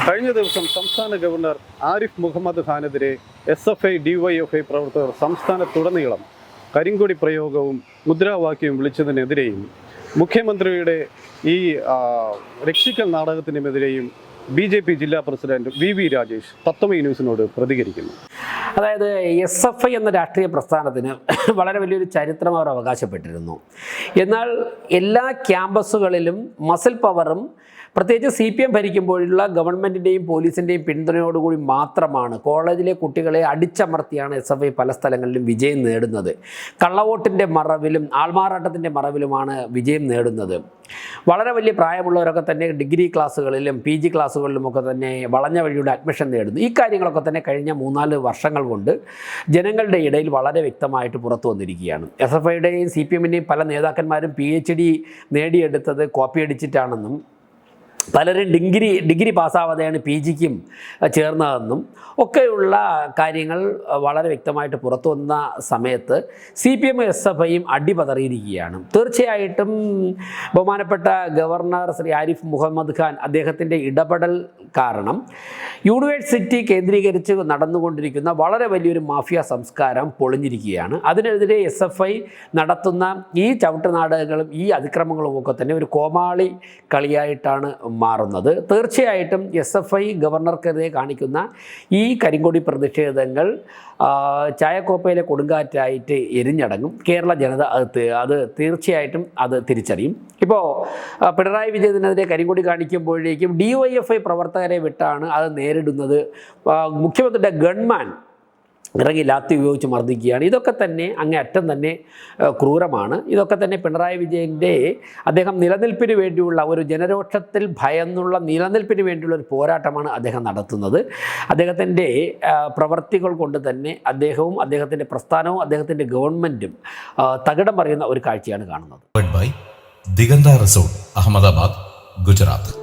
കഴിഞ്ഞ ദിവസം സംസ്ഥാന ഗവർണർ ആരിഫ് മുഹമ്മദ് ഖാനെതിരെ SFI DYFI പ്രവർത്തകർ സംസ്ഥാനത്തുടനീളം കരിങ്കൊടി പ്രയോഗവും മുദ്രാവാക്യവും വിളിച്ചതിനെതിരെയും മുഖ്യമന്ത്രിയുടെ ഈ രക്ഷിക്കൽ നാടകത്തിനുമെതിരെയും BJP ജില്ലാ പ്രസിഡന്റ് VV രാജേഷ് തത്വമയി ന്യൂസിനോട് പ്രതികരിക്കുന്നു. അതായത് SFI എന്ന രാഷ്ട്രീയ പ്രസ്ഥാനത്തിന് വളരെ വലിയൊരു ചരിത്രം അവർ അവകാശപ്പെട്ടിരുന്നു. എന്നാൽ എല്ലാ ക്യാമ്പസുകളിലും മസിൽ പവറും പ്രത്യേകിച്ച് CPM ഭരിക്കുമ്പോഴുള്ള ഗവൺമെൻറ്റിൻ്റെയും പോലീസിൻ്റെയും പിന്തുണയോടുകൂടി മാത്രമാണ് കോളേജിലെ കുട്ടികളെ അടിച്ചമർത്തിയാണ് SFI പല സ്ഥലങ്ങളിലും വിജയം നേടുന്നത്. കള്ളവോട്ടിൻ്റെ മറവിലും ആൾമാറാട്ടത്തിൻ്റെ മറവിലുമാണ് വിജയം നേടുന്നത്. വളരെ വലിയ പ്രായമുള്ളവരൊക്കെ തന്നെ ഡിഗ്രി ക്ലാസ്സുകളിലും PG ക്ലാസ്സുകളിലുമൊക്കെ തന്നെ വളഞ്ഞ വഴിയുടെ അഡ്മിഷൻ നേടുന്നു. ഈ കാര്യങ്ങളൊക്കെ തന്നെ കഴിഞ്ഞ 3-4 വർഷങ്ങൾ കൊണ്ട് ജനങ്ങളുടെ ഇടയിൽ വളരെ വ്യക്തമായിട്ട് പുറത്തു വന്നിരിക്കുകയാണ്. SFIയുടെയും CPMൻ്റെയും പല നേതാക്കന്മാരും PhD നേടിയെടുത്തത് കോപ്പി അടിച്ചിട്ടാണെന്നും പലരും ഡിഗ്രി പാസ്സാവാതെയാണ് PGക്കും ചേർന്നതെന്നും ഒക്കെയുള്ള കാര്യങ്ങൾ വളരെ വ്യക്തമായിട്ട് പുറത്തു വന്ന സമയത്ത് CPM SFIയും അടിപതറിയിരിക്കുകയാണ്. തീർച്ചയായിട്ടും ബഹുമാനപ്പെട്ട ഗവർണർ ശ്രീ ആരിഫ് മുഹമ്മദ് ഖാൻ അദ്ദേഹത്തിൻ്റെ ഇടപെടൽ കാരണം യൂണിവേഴ്സിറ്റി കേന്ദ്രീകരിച്ച് നടന്നുകൊണ്ടിരിക്കുന്ന വളരെ വലിയൊരു മാഫിയ സംസ്കാരം പൊളിഞ്ഞിരിക്കുകയാണ്. അതിനെതിരെ SFI നടത്തുന്ന ഈ ചവിട്ടുനാടകങ്ങളും ഈ അതിക്രമങ്ങളും ഒക്കെ തന്നെ ഒരു കോമാളി കളിയായിട്ടാണ് മാറുന്നത്. തീർച്ചയായിട്ടും SFI ഗവർണർക്കെതിരെ കാണിക്കുന്ന ഈ കരിങ്കൊടി പ്രതിഷേധങ്ങൾ ചായക്കോപ്പയിലെ കൊടുങ്കാറ്റായിട്ട് എരിഞ്ഞടങ്ങും. കേരള ജനത അത് തീർച്ചയായിട്ടും അത് തിരിച്ചറിയും. ഇപ്പോൾ പിണറായി വിജയനെതിരെ കരിങ്കൊടി കാണിക്കുമ്പോഴേക്കും DYFI പ്രവർത്തകരെ വിട്ടാണ് അത് നേരിടുന്നത്. മുഖ്യമന്ത്രിയുടെ ഗൺമാൻ ഇറങ്ങി ലാത്തി ഉപയോഗിച്ച് മർദ്ദിക്കുകയാണ്. ഇതൊക്കെ തന്നെ അങ്ങേയറ്റം തന്നെ ക്രൂരമാണ്. ഇതൊക്കെ തന്നെ പിണറായി വിജയൻ്റെ അദ്ദേഹം നിലനിൽപ്പിന് വേണ്ടിയുള്ള ഒരു ജനരോക്ഷത്തിൽ ഭയന്നുള്ള നിലനിൽപ്പിന് വേണ്ടിയുള്ള ഒരു പോരാട്ടമാണ് അദ്ദേഹം നടത്തുന്നത്. അദ്ദേഹത്തിൻ്റെ പ്രവർത്തികൾ കൊണ്ട് തന്നെ അദ്ദേഹവും അദ്ദേഹത്തിൻ്റെ പ്രസ്ഥാനവും അദ്ദേഹത്തിൻ്റെ ഗവൺമെൻറ്റും തകിടം മറിയുന്ന ഒരു കാഴ്ചയാണ് കാണുന്നത്. ദിഗന്ത റിസോർട്ട്, അഹമ്മദാബാദ്, ഗുജറാത്ത്.